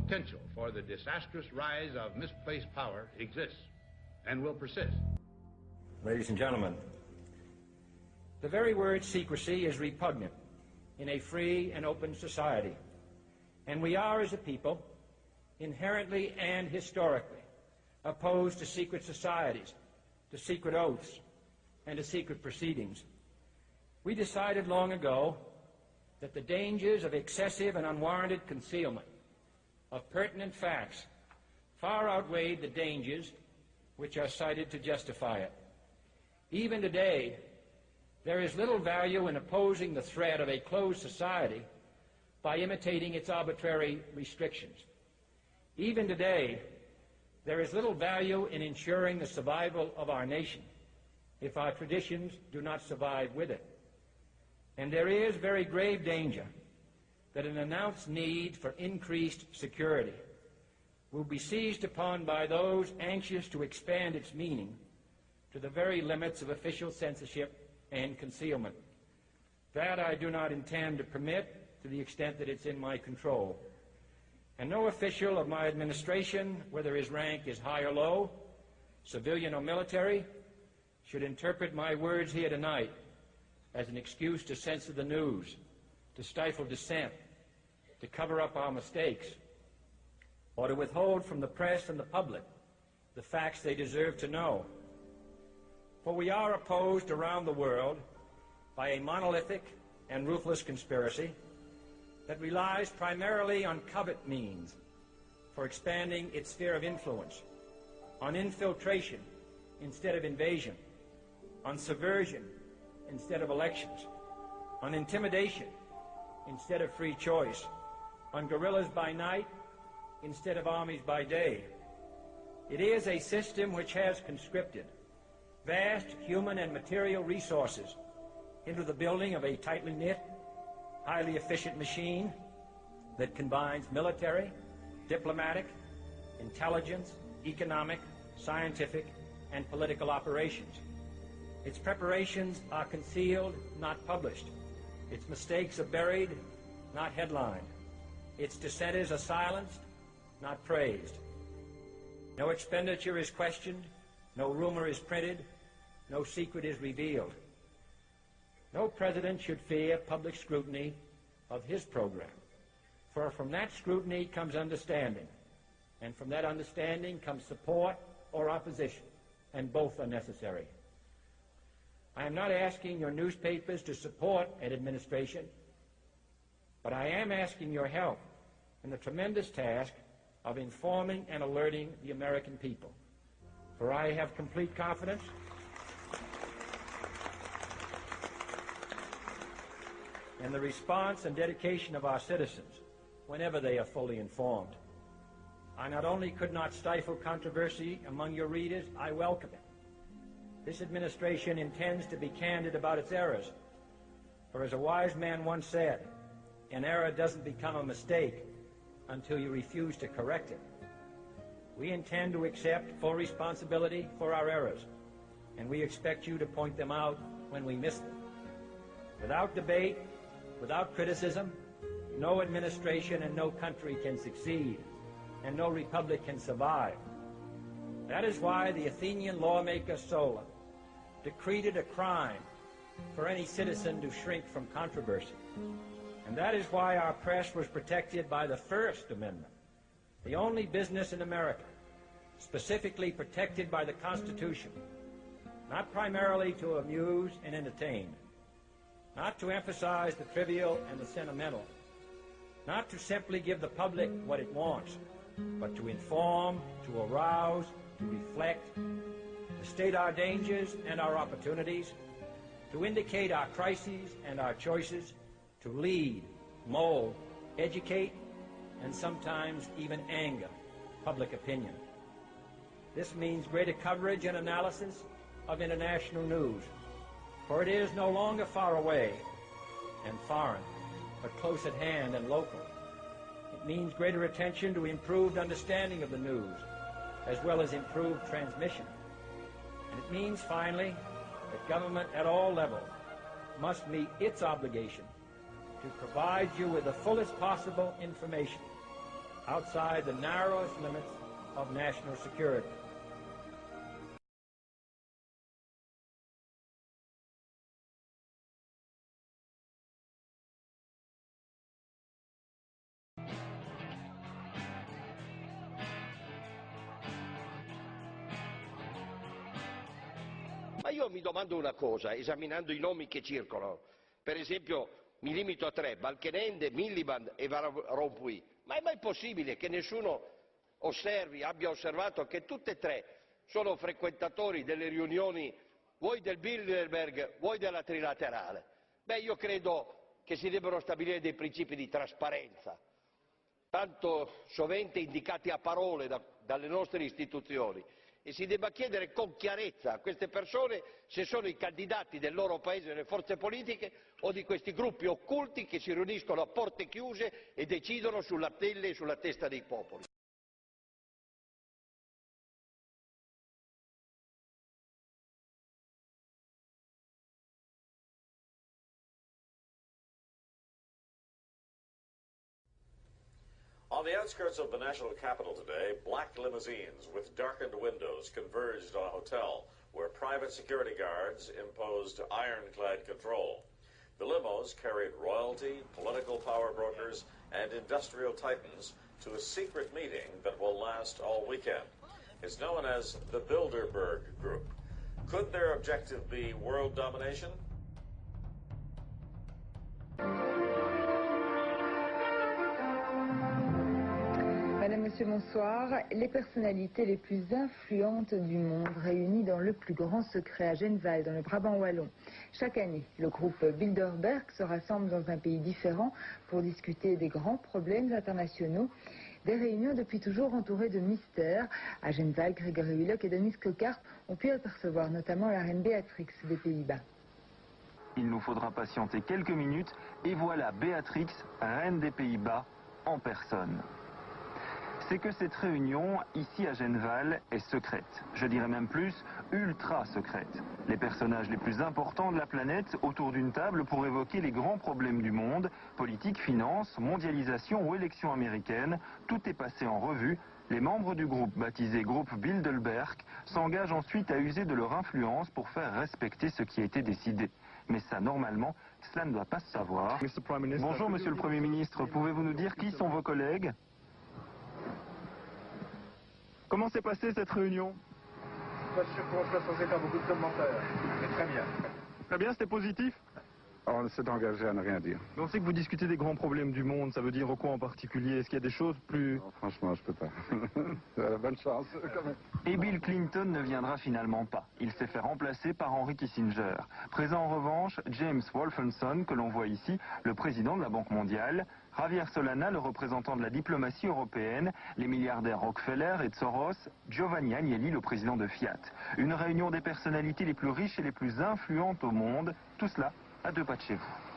potential for the disastrous rise of misplaced power exists and will persist. Ladies and gentlemen, the very word secrecy is repugnant in a free and open society, and we are, as a people, inherently and historically opposed to secret societies, to secret oaths, and to secret proceedings. We decided long ago that the dangers of excessive and unwarranted concealment of pertinent facts far outweighed the dangers which are cited to justify it. Even today, there is little value in opposing the threat of a closed society by imitating its arbitrary restrictions. Even today, there is little value in ensuring the survival of our nation if our traditions do not survive with it. And there is very grave danger that an announced need for increased security will be seized upon by those anxious to expand its meaning to the very limits of official censorship and concealment. That I do not intend to permit to the extent that it's in my control. And no official of my administration, whether his rank is high or low, civilian or military, should interpret my words here tonight as an excuse to censor the news, to stifle dissent, to cover up our mistakes, or to withhold from the press and the public the facts they deserve to know. For we are opposed around the world by a monolithic and ruthless conspiracy that relies primarily on covert means for expanding its sphere of influence, on infiltration instead of invasion, on subversion instead of elections, on intimidation instead of free choice, on guerrillas by night instead of armies by day. It is a system which has conscripted vast human and material resources into the building of a tightly knit, highly efficient machine that combines military, diplomatic, intelligence, economic, scientific, and political operations. Its preparations are concealed, not published. Its mistakes are buried, not headlined. Its dissenters are silenced, not praised. No expenditure is questioned, no rumor is printed, no secret is revealed. No president should fear public scrutiny of his program, for from that scrutiny comes understanding, and from that understanding comes support or opposition, and both are necessary. I am not asking your newspapers to support an administration, but I am asking your help in the tremendous task of informing and alerting the American people. For I have complete confidence in the response and dedication of our citizens whenever they are fully informed. I not only could not stifle controversy among your readers, I welcome it. This administration intends to be candid about its errors. For as a wise man once said, an error doesn't become a mistake until you refuse to correct it. We intend to accept full responsibility for our errors, and we expect you to point them out when we miss them. Without debate, without criticism, no administration and no country can succeed, and no republic can survive. That is why the Athenian lawmaker Solon decreed it a crime for any citizen to shrink from controversy. And that is why our press was protected by the First Amendment, the only business in America specifically protected by the Constitution, not primarily to amuse and entertain, not to emphasize the trivial and the sentimental, not to simply give the public what it wants, but to inform, to arouse, to reflect, to state our dangers and our opportunities, to indicate our crises and our choices, to lead, mold, educate, and sometimes even anger public opinion. This means greater coverage and analysis of international news, for it is no longer far away and foreign, but close at hand and local. It means greater attention to improved understanding of the news, as well as improved transmission. And it means, finally, that government at all levels must meet its obligation to provide you with the fullest possible information outside the narrowest limits of national security. Ma io mi domando una cosa, esaminando i nomi che circolano, per esempio mi limito a tre, Balkenende, Miliband e Van Rompuy, ma è mai possibile che nessuno abbia osservato che tutte e tre sono frequentatori delle riunioni vuoi del Bilderberg, vuoi della trilaterale? Beh, io credo che si debbano stabilire dei principi di trasparenza, tanto sovente indicati a parole dalle nostre istituzioni, e si debba chiedere con chiarezza a queste persone se sono i candidati del loro paese nelle forze politiche o di questi gruppi occulti che si riuniscono a porte chiuse e decidono sulla pelle e sulla testa dei popoli. On the outskirts of the national capital today, black limousines with darkened windows converged on a hotel where private security guards imposed ironclad control. The limos carried royalty, political power brokers, and industrial titans to a secret meeting that will last all weekend. It's known as the Bilderberg Group. Could their objective be world domination? Madame, Monsieur, bonsoir. Les personnalités les plus influentes du monde réunies dans le plus grand secret à Genval, dans le Brabant wallon. Chaque année, le groupe Bilderberg se rassemble dans un pays différent pour discuter des grands problèmes internationaux. Des réunions depuis toujours entourées de mystères. À Genval, Grégory Willock et Denis Cockart ont pu apercevoir notamment la reine Béatrix des Pays-Bas. Il nous faudra patienter quelques minutes et voilà Béatrix, reine des Pays-Bas, en personne. C'est que cette réunion, ici à Genval, est secrète. Je dirais même plus, ultra secrète. Les personnages les plus importants de la planète autour d'une table pour évoquer les grands problèmes du monde, politique, finance, mondialisation ou élections américaines, tout est passé en revue. Les membres du groupe, baptisé groupe Bilderberg, s'engagent ensuite à user de leur influence pour faire respecter ce qui a été décidé. Mais ça, normalement, cela ne doit pas se savoir. Bonjour, Monsieur le Premier ministre. Pouvez-vous nous dire qui sont vos collègues ? Comment s'est passée cette réunion? Pas sûr qu'on soit censé faire beaucoup de commentaires, mais très bien. Très bien, c'était positif? On s'est engagé à ne rien dire. Mais on sait que vous discutez des grands problèmes du monde, ça veut dire quoi en particulier? Est-ce qu'il y a des choses plus... Non, franchement, je peux pas. Bonne chance, quand même. Et Bill Clinton ne viendra finalement pas. Il s'est fait remplacer par Henry Kissinger. Présent en revanche, James Wolfenson, que l'on voit ici, le président de la Banque mondiale, Javier Solana, le représentant de la diplomatie européenne, les milliardaires Rockefeller et Soros, Giovanni Agnelli, le président de Fiat. Une réunion des personnalités les plus riches et les plus influentes au monde, tout cela à 2 pas de chez vous.